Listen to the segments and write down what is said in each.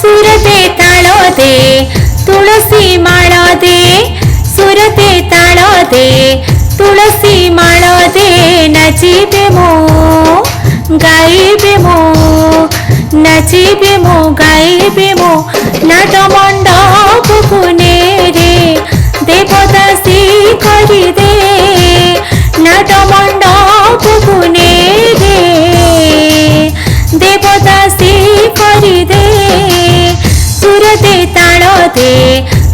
सुरते ताल दे तुलसी माळ दे सुरते ताल दे तुलसी माळ दे नाचिबे मो गाइबे मो नाचिबे मो गाइबे मो नाट मंडपकु ने रे देवदासी करी दे नाट मंडपकु ने रे देवदासी करी दे सुरते ताल दे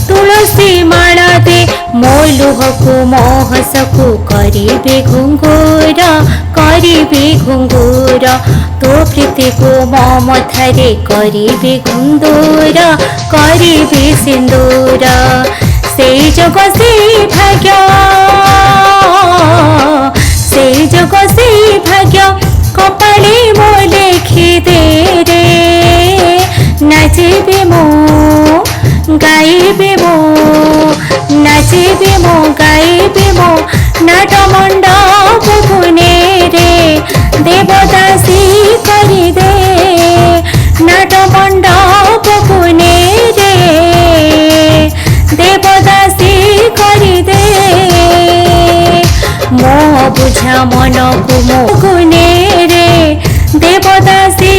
तुलसी माळ दे मो लुहकु मो हसकु करिबे घुंगुर तो प्रीति को मो मथारे करिबे घुंदूर करिबे सिंदूर से जग से भाग्य से जग से भाग्य कपाले मो लेखि दे रे नाचिबे मो गाइबे मो नाचिबे मो गाइबे मो नाट मंडपकु ने रे देवदासी करी दे नाट मंडपकु ने रे देवदासी करी दे मो बुझा मन को मो गुने रे देवदासी